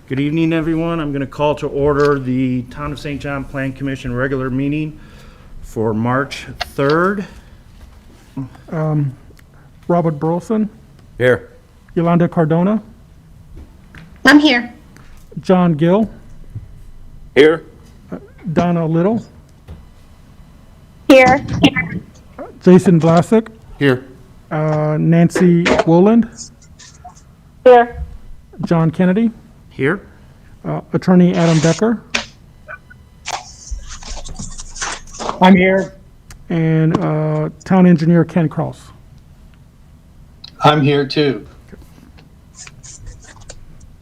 Good evening, everyone. I'm going to call to order the Town of St. John Plan Commission regular meeting for March 3rd. Robert Burleson, Here. Yolanda Cardona, I'm here. John Gill, Here. Donna Little, Here. Jason Vlasic, Here. Nancy Woland, Here. John Kennedy, Here. Attorney Adam Decker, I'm here. and Town Engineer Ken Cross. I'm here too.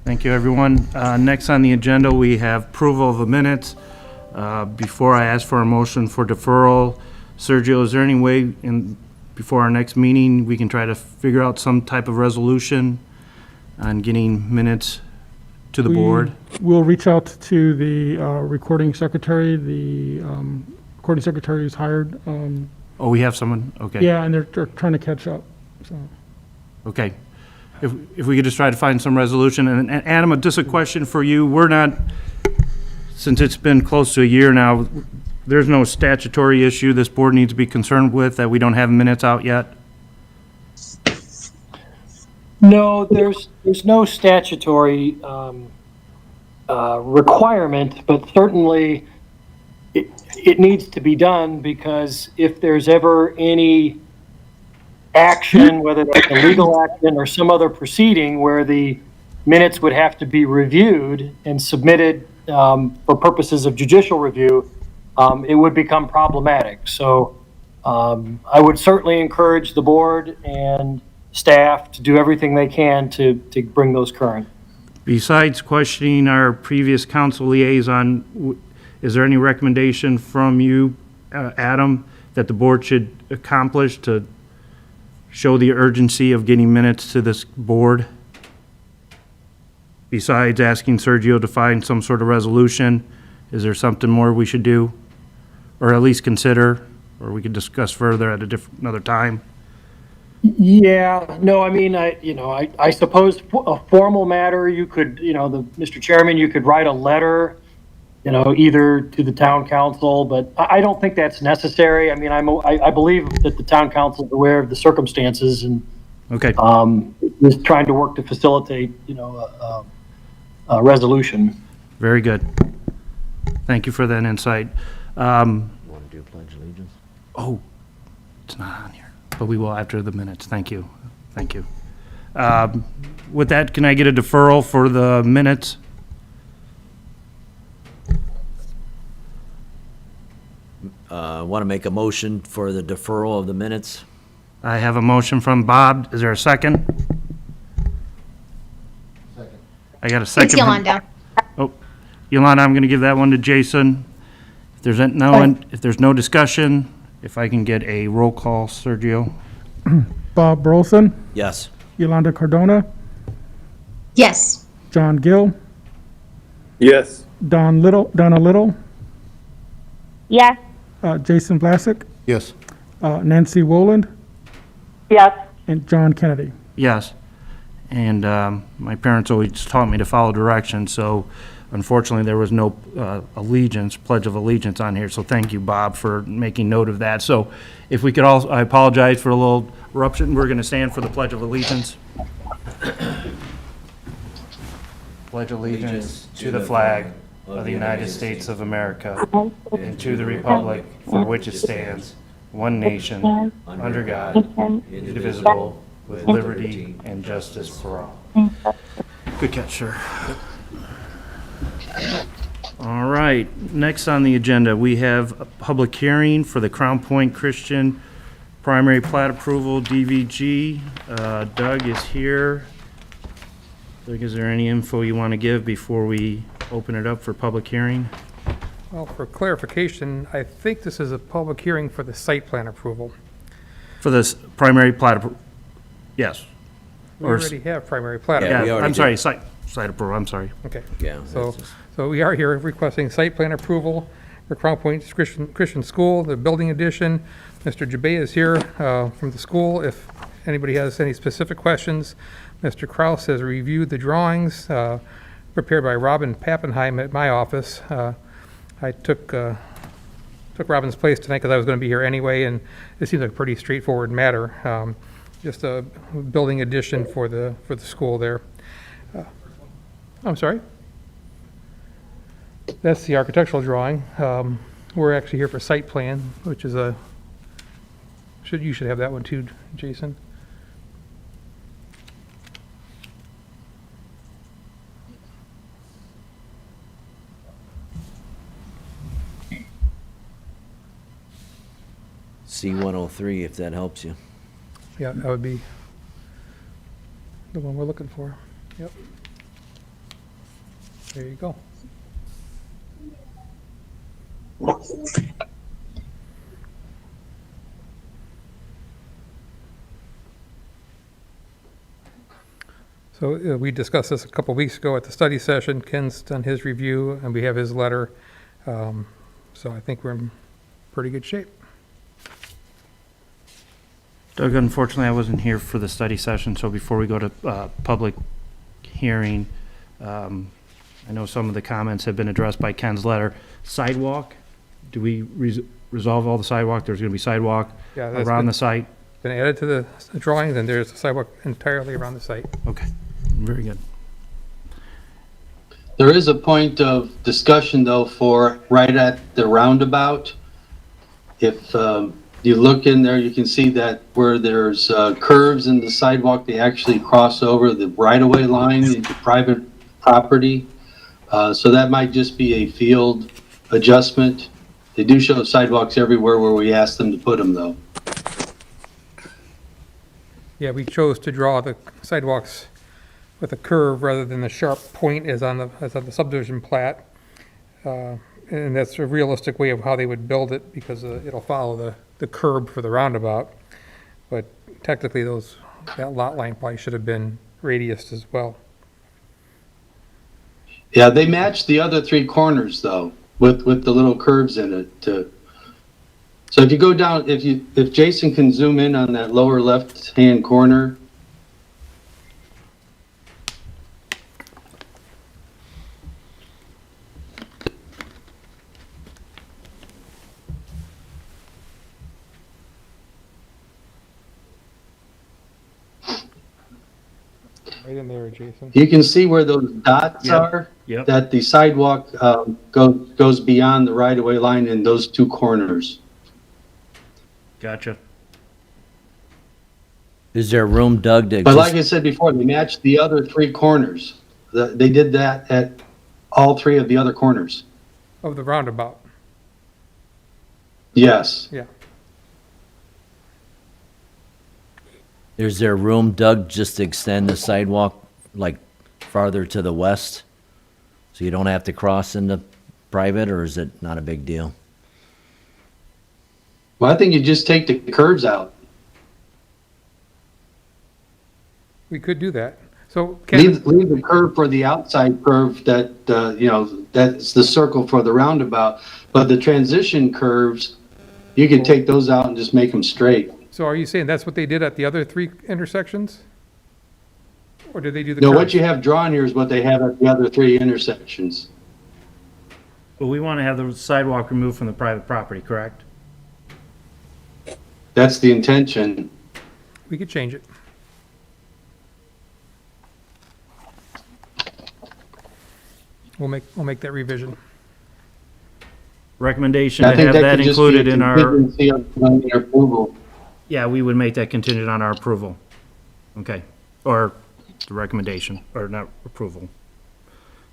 Thank you, everyone. Next on the agenda, we have approval of the minutes. Before I ask for a motion for deferral, Sergio, is there any way before our next meeting, we can try to figure out some type of resolution on getting minutes to the board? We'll reach out to the recording secretary. The recording secretary is hired. Oh, we have someone? Okay. Yeah, and they're trying to catch up. So. Okay. If we could just try to find some resolution. And Adam, just a question for you. We're not, since it's been close to a year now, there's no statutory issue this board needs to be concerned with that we don't have minutes out yet? No, there's no statutory requirement, but certainly it needs to be done because if there's ever any action, whether that's a legal action or some other proceeding where the minutes would have to be reviewed and submitted for purposes of judicial review, it would become problematic. So I would certainly encourage the board and staff to do everything they can to bring those current. Besides questioning our previous council liaison, is there any recommendation from you, Adam, that the board should accomplish to show the urgency of getting minutes to this board? Besides asking Sergio to find some sort of resolution, is there something more we should do? Or at least consider, or we could discuss further at another time? Yeah, no, I mean, I suppose a formal matter, you could, Mr. Chairman, you could write a letter, either to the town council, but I don't think that's necessary. I mean, I believe that the town council is aware of the circumstances and Okay, is trying to work to facilitate, a resolution. very good. Thank you for that insight. Want to do pledge allegiance? Oh, it's not on here, but we will after the minutes. Thank you. Thank you. With that, can I get a deferral for the minutes? Want to make a motion for the deferral of the minutes? I have a motion from Bob. Is there a second? Second. I got a second. It's from- Yolanda. Oh, Yolanda, I'm going to give that one to Jason. If there's no discussion, if I can get a roll call, Sergio. Bob Burleson, Yes. Yolanda Cardona, Yes. John Gill, Yes. Donna Little, Yes. Jason Vlasic, Yes. Nancy Woland, Yes. and John Kennedy. Yes. And my parents always taught me to follow directions, so unfortunately, there was no Pledge of Allegiance on here, so thank you, Bob, for making note of that. So if we could also, I apologize for a little eruption. We're going to stand for the Pledge of Allegiance. Pledge allegiance to the flag of the United States of America and to the republic for which it stands, one nation, under God, indivisible, with liberty and justice for all. Good catch, sir. All right, next on the agenda, we have a public hearing for the Crown Point Christian Primary Plat Approval, DVG. Doug is here. Doug, is there any info you want to give before we open it up for public hearing? Well, for clarification, I think this is a public hearing for the site plan approval. For this primary plat, yes. We Or- already have primary plat. Yeah, approval. we Yeah, already I'm sorry, did. site approval, I'm sorry. Okay, Yeah. so, that's just- so we are here requesting site plan approval for Crown Point Christian School, the building addition. Mr. Jabay is here from the school if anybody has any specific questions. Mr. Kraus has reviewed the drawings. prepared by Robin Pappenheim at my office. I took Robin's place tonight because I was going to be here anyway, and it seems like a pretty straightforward matter. Just a building addition for the school there. I'm sorry? That's the architectural drawing. We're actually here for site plan, which is you should have that one too, Jason. C-103, if that helps you. Yeah, that would be the one we're looking for. Yep. There you go. So we discussed this a couple weeks ago at the study session. Ken's done his review, and we have his letter. So I think we're in pretty good shape. Doug, unfortunately, I wasn't here for the study session, so before we go to public hearing, I know some of the comments have been addressed by Ken's letter. Sidewalk, do we resolve all the sidewalk? There's going to be sidewalk Yeah, that's around been- the site? Been added to the drawings, and there's a sidewalk entirely around the site. Okay, very good. There is a point of discussion, though, for right at the roundabout. If you look in there, you can see that where there's curves in the sidewalk, they actually cross over the right-of-way line into private property. So that might just be a field adjustment. They do show sidewalks everywhere where we ask them to put them, though. Yeah, we chose to draw the sidewalks with a curve rather than the sharp point as on the subdivision plat. And that's a realistic way of how they would build it because it'll follow the curb for the roundabout. But technically that lot line probably should have been radiused as well. Yeah, they match the other three corners, though, with the little curves in it. So if you go down, if Jason can zoom in on that lower left-hand corner. Right in there, Jason. You can see where those dots Yep. are, Yep, that the sidewalk goes beyond the right-of-way line in those two corners. gotcha. Is there room, Doug, to But like just, I said before, they match the other three corners. They did that at all three of the other corners. Of the roundabout, Yes. yeah. is there room, Doug, just to extend the sidewalk like farther to the west? So you don't have to cross into private, or is it not a big deal? Well, I think you just take the curves out. We could do that. So Ken, Leave the curve for the outside curve that, that's the circle for the roundabout. But the transition curves, you can take those out and just make them straight. so are you saying that's what they did at the other three intersections? Or did they do the No, curve? what you have drawn here is what they have at the other three intersections. But we want to have the sidewalk removed from the private property, correct? That's the intention. We could change it. We'll make that revision. Recommendation I to think have that that could just be a included in our, contingency on your approval. yeah, we would make that contingent on our approval. Okay, or the recommendation, or not approval.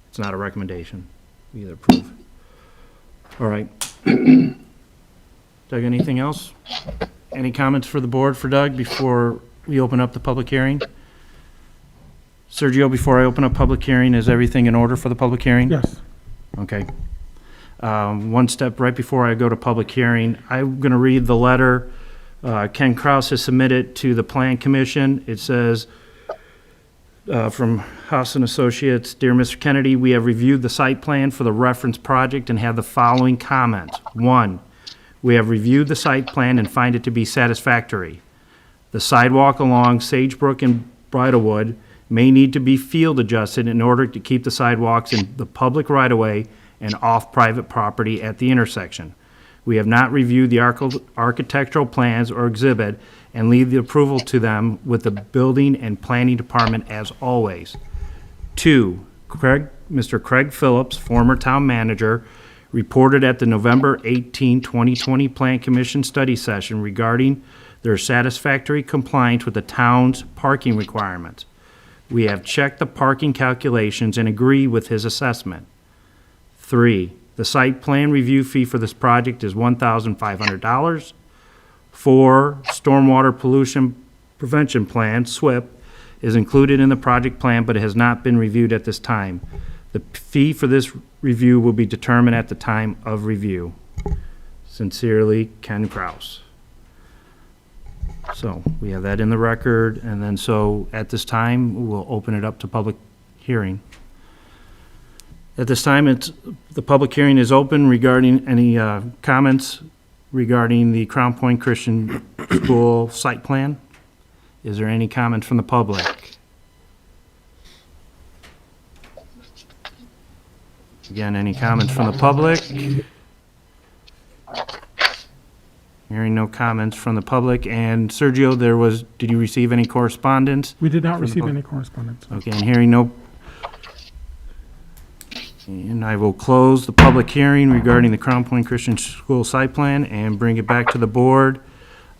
It's not a recommendation, we either approve. All right. Doug, anything else? Any comments for the board for Doug before we open up the public hearing? Sergio, before I open up public hearing, is everything in order for the public hearing? Yes. Okay. One step right before I go to public hearing, I'm going to read the letter Ken Kraus has submitted to the Plan Commission. It says, from Haas and Associates, "Dear Mr. Kennedy, we have reviewed the site plan for the reference project and have the following comments. One, we have reviewed the site plan and find it to be satisfactory. The sidewalk along Sagebrook and Bridlewood may need to be field adjusted in order to keep the sidewalks in the public right-of-way and off private property at the intersection. We have not reviewed the architectural plans or exhibit and leave the approval to them with the Building and Planning Department as always. 2, Mr. Craig Phillips, former town manager, reported at the November 18, 2020 Plan Commission study session regarding their satisfactory compliance with the town's parking requirements. We have checked the parking calculations and agree with his assessment. 3, the site plan review fee for this project is $1,500. 4, stormwater pollution prevention plan, SWIP, is included in the project plan but has not been reviewed at this time. The fee for this review will be determined at the time of review. Sincerely, Ken Kraus. So we have that in the record, and then so at this time, we'll open it up to public hearing. At this time, the public hearing is open regarding any comments regarding the Crown Point Christian School site plan. Is there any comment from the public? Again, any comments from the public? Hearing no comments from the public. And Sergio, did you receive any correspondence? We did not From the receive pub- any correspondence. Okay, and hearing no, and I will close the public hearing regarding the Crown Point Christian School site plan and bring it back to the board.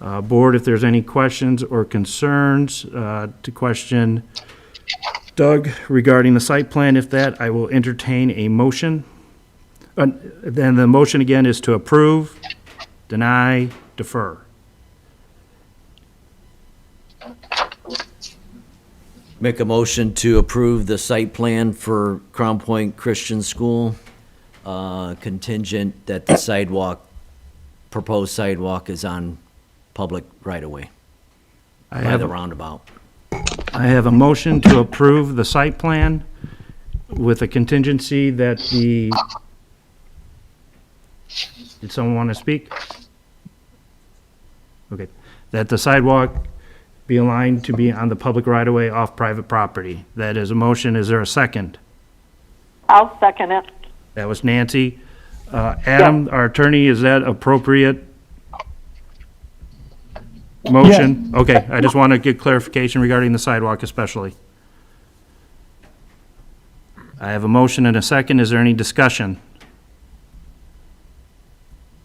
Board, if there's any questions or concerns, to question Doug regarding the site plan. If that, I will entertain a motion. Then the motion again is to approve, deny, defer. Make a motion to approve the site plan for Crown Point Christian School, contingent that the proposed sidewalk is on public right-of-way I by have the roundabout. I have a motion to approve the site plan with a contingency that did someone want to speak? Okay, that the sidewalk be aligned to be on the public right-of-way off private property. That is a motion. Is there a second? I'll second it. That was Nancy. Adam, our attorney, is that appropriate motion? Okay, I just want to get clarification regarding the sidewalk especially. I have a motion and a second. Is there any discussion?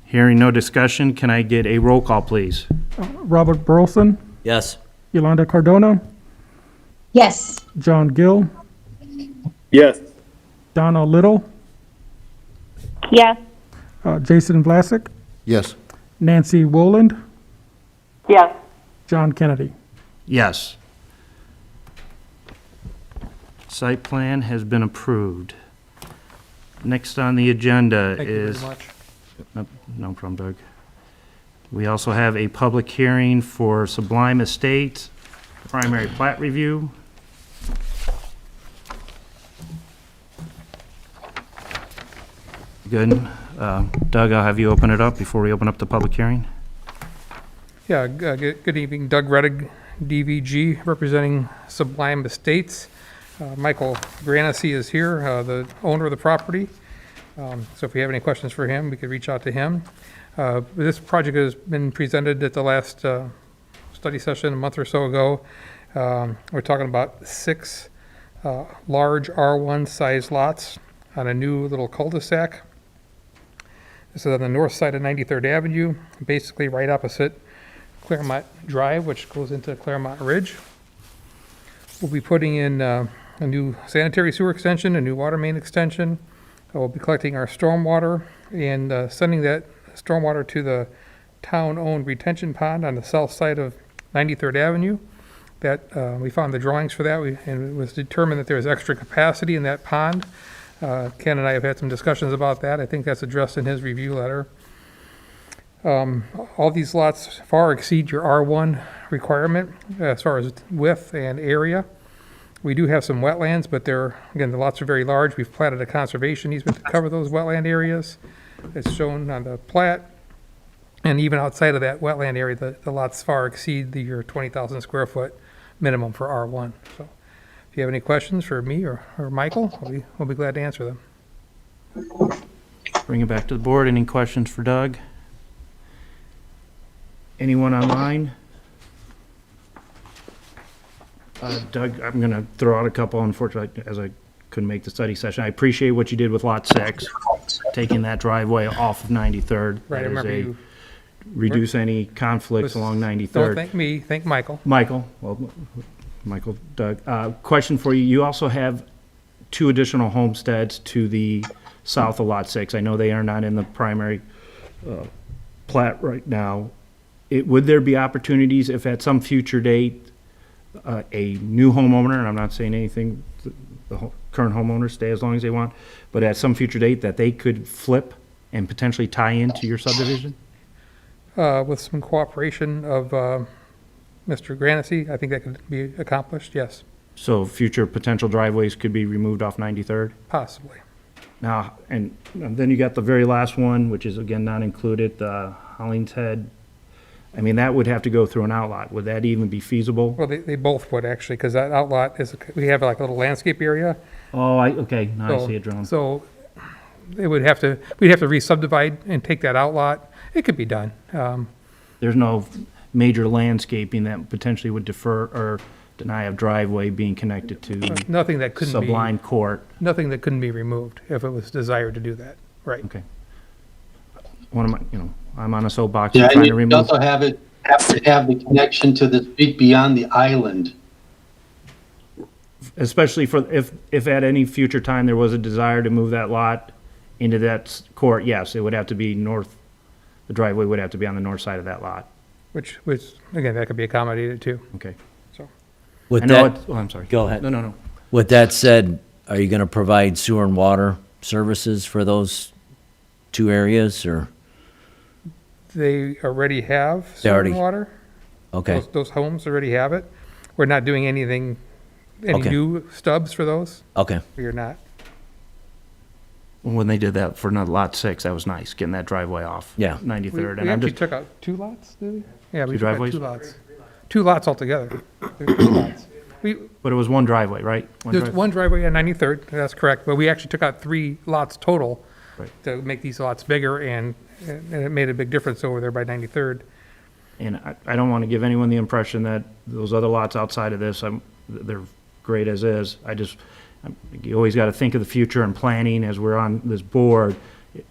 Hearing no discussion, can I get a roll call, please? Robert Burleson, Yes. Yolanda Cardona, Yes. John Gill, Yes. Donna Little, Yes. Jason Vlasic, Yes. Nancy Woland, Yes. John Kennedy. Yes. Site plan has been approved. Next on the agenda Thank you is... very much. No problem, Doug. We also have a public hearing for Sublime Estates, primary plat review. Good. Doug, I'll have you open it up before we open up the public hearing. Yeah, good evening, Doug Reddick, DVG, representing Sublime Estates. Michael Granissi is here, the owner of the property. So if you have any questions for him, we could reach out to him. This project has been presented at the last study session a month or so ago. We're talking about 6 large R1 size lots on a new little cul-de-sac. This is on the north side of 93rd Avenue, basically right opposite Claremont Drive, which goes into Claremont Ridge. We'll be putting in a new sanitary sewer extension, a new water main extension. We'll be collecting our stormwater and sending that stormwater to the town-owned retention pond on the south side of 93rd Avenue. That we found the drawings for that, and it was determined that there was extra capacity in that pond. Ken and I have had some discussions about that. I think that's addressed in his review letter. All these lots far exceed your R1 requirement as far as width and area. We do have some wetlands, but again, the lots are very large. We've platted a conservation easement to cover those wetland areas. It's shown on the plat. And even outside of that wetland area, the lots far exceed your 20,000 square foot minimum for R1. So if you have any questions for me or Michael, we'll be glad to answer them. Bring it back to the board. Any questions for Doug? Anyone online? Doug, I'm going to throw out a couple, unfortunately, as I couldn't make the study session. I appreciate what you did with Lot 6, taking that driveway off of 93rd. Right, I That is remember a- you. Reduce any conflicts along Don't 93rd. thank me, thank Michael. Michael, Doug, question for you. You also have 2 additional homesteads to the south of Lot 6. I know they are not in the primary plat right now. Would there be opportunities if at some future date, a new homeowner, and I'm not saying anything, the current homeowners stay as long as they want, but at some future date that they could flip and potentially tie into your subdivision? With some cooperation of Mr. Granissi, I think that could be accomplished, yes, So future potential driveways could be removed off 93rd? possibly. Now, and then you got the very last one, which is again not included, the Hollingshead. I mean, that would have to go through an outlot. Would that even be feasible? Well, they both would actually, because that outlot is, we have like a little landscape area. Oh, okay, now I So- see it drawn. So it would have to, we'd have to re-subdivide and take that outlot. It could be done. There's no major landscaping that potentially would defer or deny a driveway being connected to Nothing that couldn't be, Sublime Court. nothing that couldn't be removed if it was desired to do that, right? Okay. One of my, I'm on a soapbox Yeah, trying and to you remove. also have to have the connection to the street beyond the island. Especially for, if at any future time there was a desire to move that lot into that court, yes, it would have to be north, the driveway would have to be on the north side of that lot. Which, again, that could be accommodated too. Okay. So, With I know that, it, oh, I'm sorry. go ahead. No. With that said, are you gonna provide sewer and water services for those 2 areas, or? they already have They sewer already- and water. Okay, Those homes already have it. We're not doing any Okay. new stubs for those. okay. We are not. When they did that for another Lot 6, that was nice, getting that driveway off. Yeah. 93rd, We and I'm actually just, took out 2 lots, did we? Yeah, we Two took out driveways? 2 lots. 2 lots altogether. There's 2 lots. but it was one driveway, right? There's one driveway on 93rd, that's correct, but we actually took out 3 lots total Right. to make these lots bigger, and it made a big difference over there by 93rd. And I don't want to give anyone the impression that those other lots outside of this, they're great as is. You always got to think of the future and planning as we're on this board.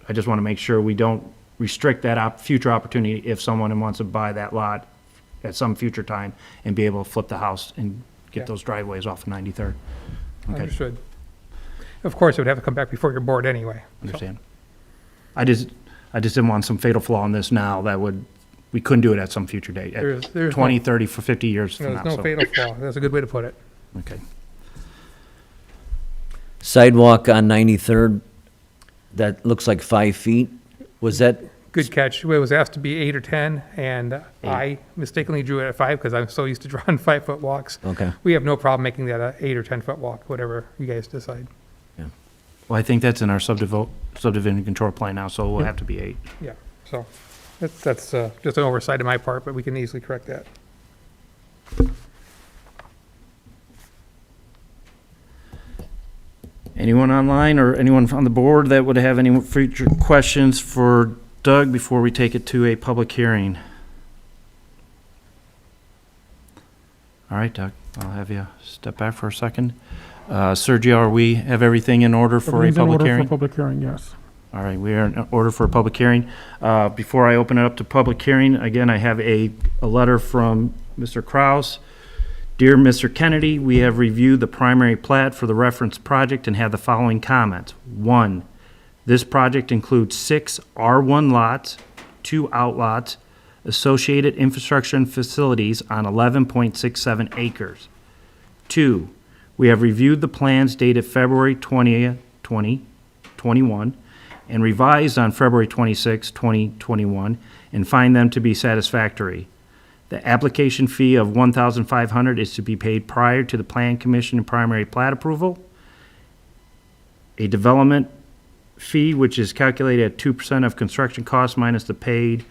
I just want to make sure we don't restrict that future opportunity if someone wants to buy that lot at some future time and be able to flip the house and Yeah. get those driveways off of 93rd. Okay, Understood. Of course, it would have to come back before your board anyway. so. understand. I just didn't want some fatal flaw in this now that we couldn't do it at some future date, There's at no- 20, 30, for 50 years from There's now. no so- fatal flaw, that's a good way to put it. Okay. Sidewalk on 93rd, that looks like 5 feet. Was that, Good catch. It was asked to be 8 or 10, and I mistakenly drew it at 5 because I'm so used to drawing 5-foot walks. okay, We have no problem making that a 8 or 10-foot walk, whatever you guys decide. Well, I think that's in our subdivision control plan now, so it will have to be 8. Yeah, so that's just an oversight on my part, but we can easily correct that. Anyone online or anyone on the board that would have any future questions for Doug before we take it to a public hearing? All right, Doug, I'll have you step back for a second. Sergio, have everything in order for a Everything's in public order hearing? for public hearing, yes. All right, we are in order for a public hearing. Before I open it up to public hearing, again, I have a letter from Mr. Kraus. Dear Mr. Kennedy, we have reviewed the primary plat for the reference project and have the following comments. 1, this project includes 6 R1 lots, 2 outlots, associated infrastructure and facilities on 11.67 acres. 2, we have reviewed the plans dated February 20th, 2021, and revised on February 26, 2021, and find them to be satisfactory. The application fee of $1,500 is to be paid prior to the Plan Commission and primary plat approval. A development fee, which is calculated at 2% of construction costs minus the paid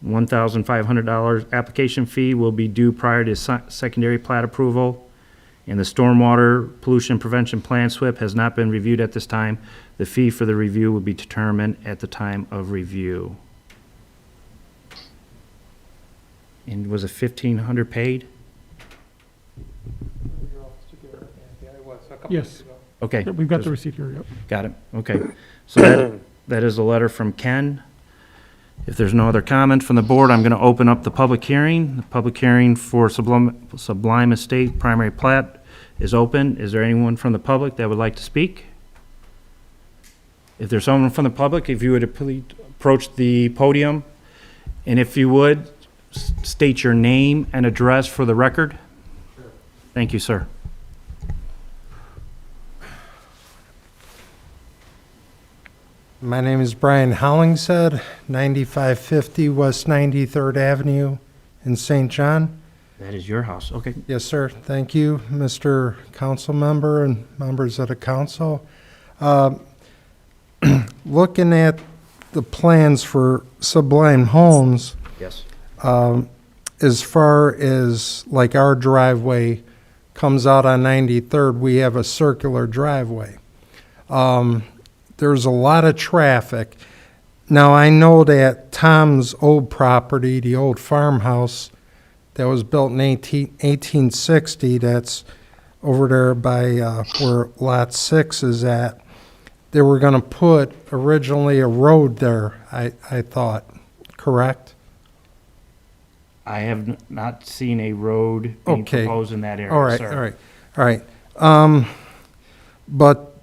$1,500 application fee, will be due prior to secondary plat approval. and the stormwater pollution prevention plan SWIP has not been reviewed at this time. The fee for the review will be determined at the time of review. And was it 1,500 paid? Yeah, it was a couple Yes. weeks ago. Okay. We've got the receipt here, yep. Got it, okay. So that is a letter from Ken. If there's no other comment from the board, I'm going to open up the public hearing. The public hearing for Sublime Estate primary plat is open. Is there anyone from the public that would like to speak? If there's someone from the public, if you would please approach the podium, and if you would, state your name and address for the record. Thank you, sir. My name is Brian Hollingshead, 9550 West 93rd Avenue in St. John. That is your house, okay. Yes, sir. Thank you, Mr. Council Member and members of the council. Looking at the plans for Sublime Homes, Yes. as far as like our driveway comes out on 93rd, we have a circular driveway. There's a lot of traffic. Now, I know that Tom's old property, the old farmhouse that was built in 1860, that's over there by where Lot 6 is at, they were going to put originally a road there, I thought, correct? I have not seen a road being Okay. proposed in that area, All right, sir. all right, all right. But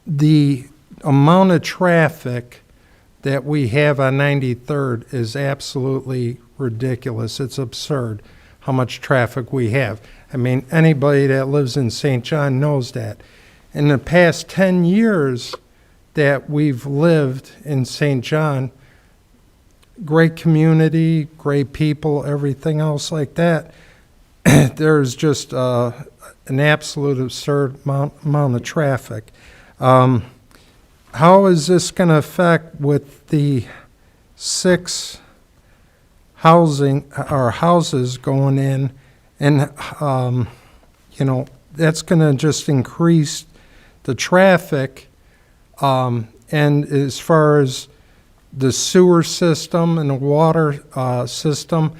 the amount of traffic that we have on 93rd is absolutely ridiculous. It's absurd how much traffic we have. I mean, anybody that lives in St. John knows that. In the past 10 years that we've lived in St. John, great community, great people, everything else like that, there's just an absolute absurd amount of traffic. How is this going to affect with the 6 houses going in? And, that's going to just increase the traffic. And as far as the sewer system and the water system,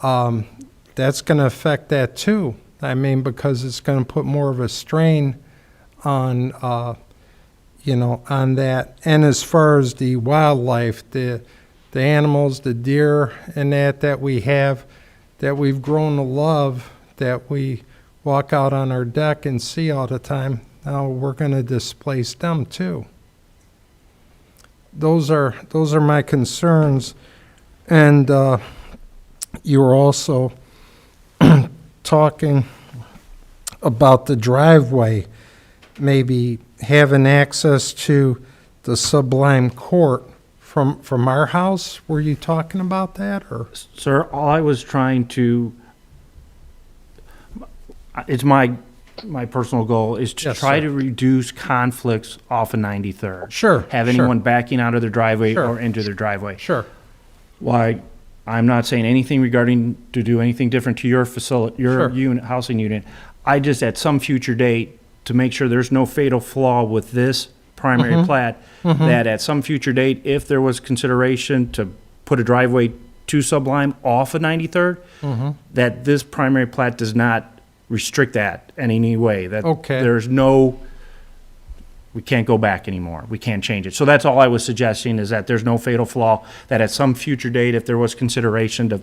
that's going to affect that too. I mean, because it's going to put more of a strain on, on that. And as far as the wildlife, the animals, the deer and that we have, that we've grown to love, that we walk out on our deck and see all the time, now we're going to displace them too. Those are my concerns. And you were also talking about the driveway, maybe having access to the Sublime Court from our house. Were you talking about that, or? Sir, all I was trying to, it's my personal goal, is to Yes, try sir. to reduce conflicts off of 93rd. Sure, Have sure. anyone backing out of their driveway Sure. or into their driveway. Sure. Why, I'm not saying anything regarding to do anything different to your facility, your Sure. unit, housing unit. I just, at some future date, to make sure there's no fatal flaw with this primary Mm-hmm. plat, that at some future date, if there was consideration to put a driveway to Sublime off of 93rd, Mm-hmm. that this primary plat does not restrict that in any way. That Okay. there's no, we can't go back anymore. We can't change it. So that's all I was suggesting, is that there's no fatal flaw, that at some future date, if there was consideration to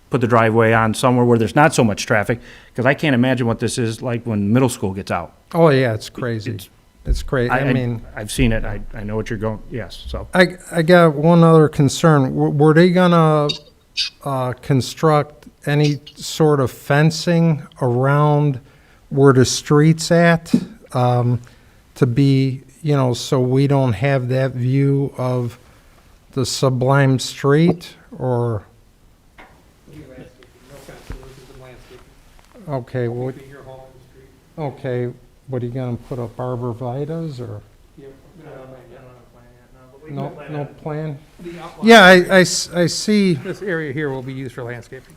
put the driveway on somewhere where there's not so much traffic, because I can't imagine what this is like when middle school gets out. Oh, yeah, it's crazy. It's crazy. I mean, I've seen it. I know what you're going, yes, so. I got one other concern. Were they gonna construct any sort of fencing around where the street's at, to be, so we don't have that view of the Sublime Street, or? Okay, well, okay, what, are you gonna put up arborvitaes, or? No plan? Yeah, I see This area here will be used for landscaping.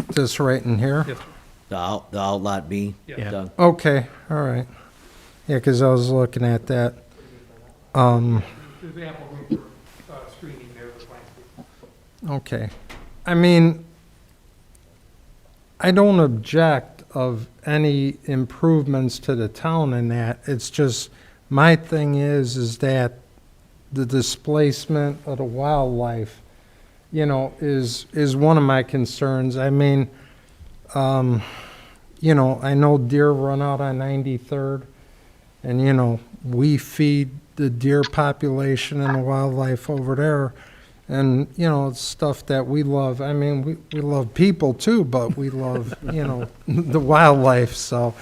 this right in here. Yes, sir. The outlot B? Yeah. Doug? Okay, all right. Yeah, because I was looking at that. There's ample room for screening there with landscape. Okay. I mean, I don't object of any improvements to the town in that. It's just, my thing is that the displacement of the wildlife, you know, is one of my concerns. I mean, you know, I know deer run out on 93rd, and, you know, we feed the deer population and the wildlife over there. And, you know, it's stuff that we love. I mean, we love people too, but we love, you know, the wildlife. So,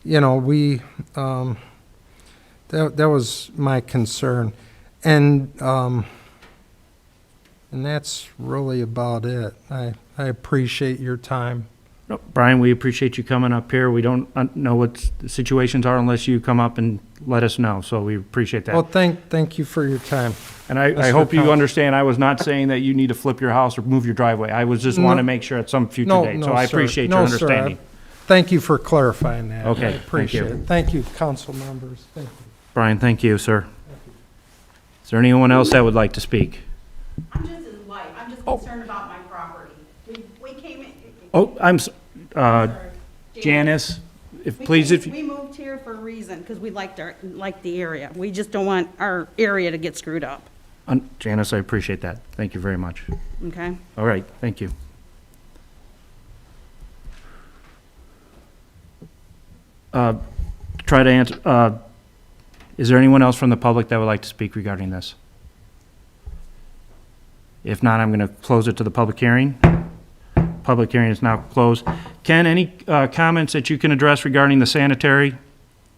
you know, that was my concern. And that's really about it. I appreciate your time. No, Brian, we appreciate you coming up here. We don't know what the situations are unless you come up and let us know, so we appreciate Well, that. thank you for your time. And I Mr. hope you Counsel. understand, I was not saying that you need to flip your house or move your driveway. I was just want to No. make sure at some future No, date, no, so I sir. appreciate No, your sir. understanding. Thank you for clarifying that. Okay, I thank appreciate you. it. Thank you, council members. Thank you. Brian, thank you, sir. Is there anyone else that would like to speak? I'm just his wife, I'm just concerned about my property. We came in. Oh, Janice, if, please, if, We moved here for a reason, because we liked the area. We just don't want our area to get screwed up, Janice, I appreciate that. Thank you very much. okay? All right, thank you. Try to answer, is there anyone else from the public that would like to speak regarding this? If not, I'm going to close it to the public hearing. Public hearing is now closed. Ken, any comments that you can address regarding the sanitary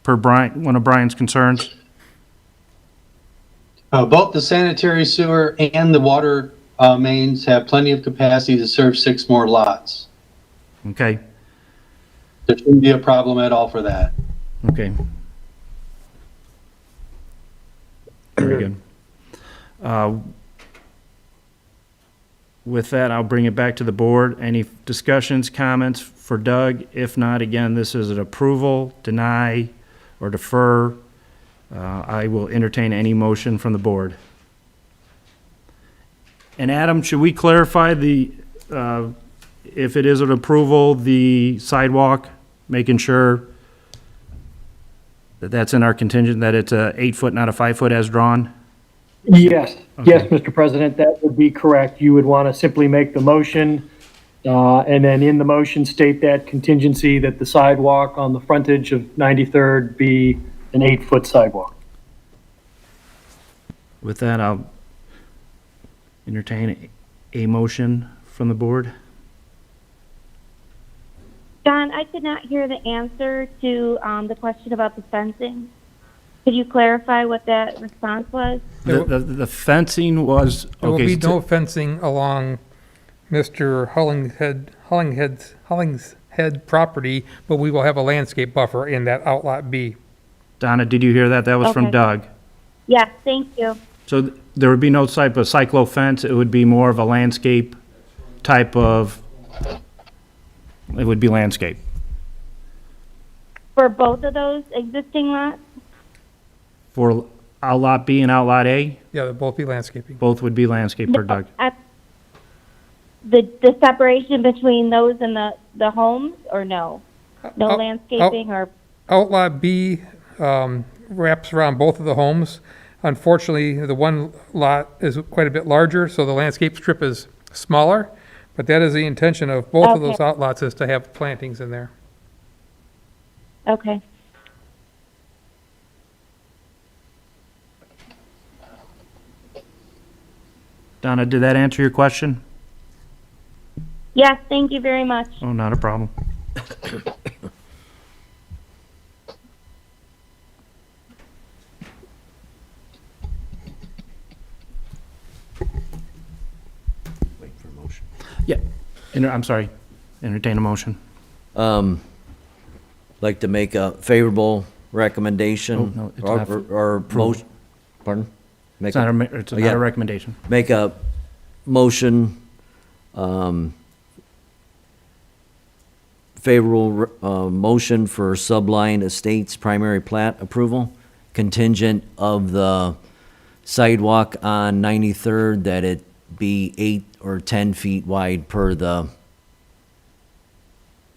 per Brian, one of Brian's concerns? Both the sanitary sewer and the water mains have plenty of capacity to serve 6 more lots. Okay, There shouldn't be a problem at all for that. okay. Very good. With that, I'll bring it back to the board. Any discussions, comments for Doug? If not, again, this is an approval, deny, or defer. I will entertain any motion from the board. And Adam, should we clarify if it is an approval, the sidewalk, making sure that that's in our contingent, that it's a 8-foot, not a 5-foot as drawn? Yes, yes, Okay. Mr. President, that would be correct. You would want to simply make the motion, and then in the motion state that contingency that the sidewalk on the frontage of 93rd be an 8-foot sidewalk. With that, I'll entertain a motion from the board. John, I did not hear the answer to the question about the fencing. Could you clarify what that response was? The fencing was, There will okay, be no fencing along Mr. Hollingshead property, but we will have a landscape buffer in that outlot B. Donna, did you hear that? That was from Okay. Doug. Yes, thank you. So there would be no type of cyclo fence, it would be more of a landscape type of, it would be landscape. For both of those existing lots? For outlot B and outlot A, Yeah, they'll both be landscaping. both would be landscape per Doug. The separation between those and the homes, or no? No Oh, landscaping or, Outlot B wraps around both of the homes. Unfortunately, the one lot is quite a bit larger, so the landscape strip is smaller, but that is the intention of both of those Okay. outlots, is to have plantings in there. okay. Donna, did that answer your question? Yes, thank you very much. Oh, not a problem. Wait for a motion. Yeah, I'm sorry, entertain a motion. Like to make a favorable recommendation? Oh, no, it's not for Or approval. motion, pardon? Make It's a- not it's Oh, not yeah. a recommendation. Make a motion, favorable, motion for Subline Estates primary plat approval, contingent of the sidewalk on 93rd, that it be 8 or 10 feet wide per the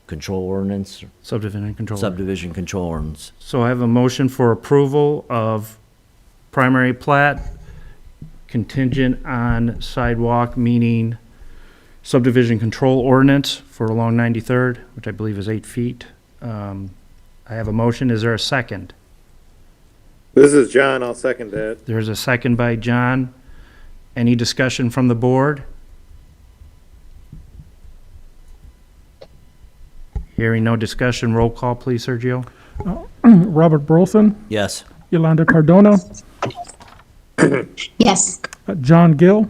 control ordinance, Subdivision control. subdivision control ordinance. So I have a motion for approval of primary plat contingent on sidewalk, meaning subdivision control ordinance for along 93rd, which I believe is 8 feet. I have a motion. Is there a second? This is John. I'll second that. There's a second by John. Any discussion from the board? Hearing no discussion, roll call, please, Sergio. Robert Burleson, Yes. Yolanda Cardona, Yes. John Gill,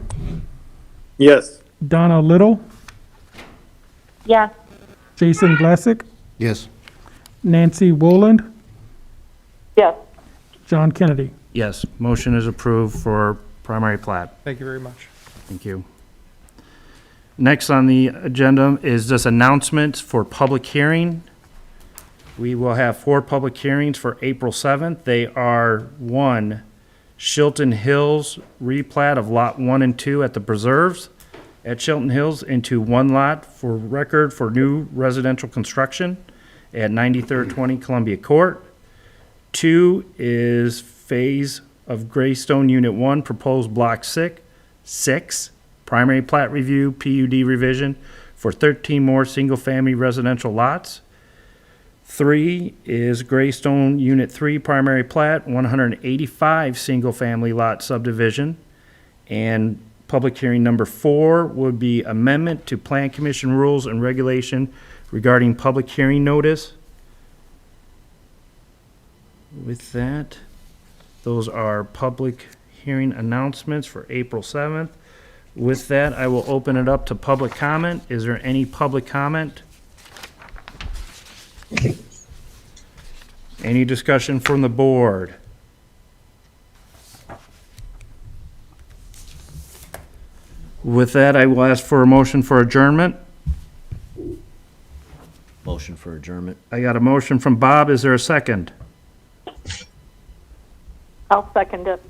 Yes. Donna Little, Yes. Jason Glassick, Yes. Nancy Woland, Yes. John Kennedy. Yes, motion is approved for primary plat. Thank you very much. Thank you. Next on the agenda is this announcement for public hearing. We will have 4 public hearings for April 7th. They are, 1, Shilton Hills replat of Lot 1 and 2 at the Preserves at Shilton Hills into 1 lot for record for new residential construction at 9320 Columbia Court. 2 is phase of Greystone Unit 1, proposed Block 6, primary plat review, PUD revision for 13 more single-family residential lots. 3 is Greystone Unit 3, primary plat, 185 single-family lot subdivision. And public hearing number 4 would be amendment to Plan Commission rules and regulation regarding public hearing notice. With that, those are public hearing announcements for April 7th. With that, I will open it up to public comment. Is there any public comment? Any discussion from the board? With that, I will ask for a motion for adjournment. Motion for adjournment. I got a motion from Bob. Is there a second? I'll second it.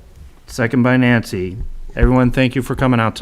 Second by Nancy. Everyone, thank you for coming out tonight.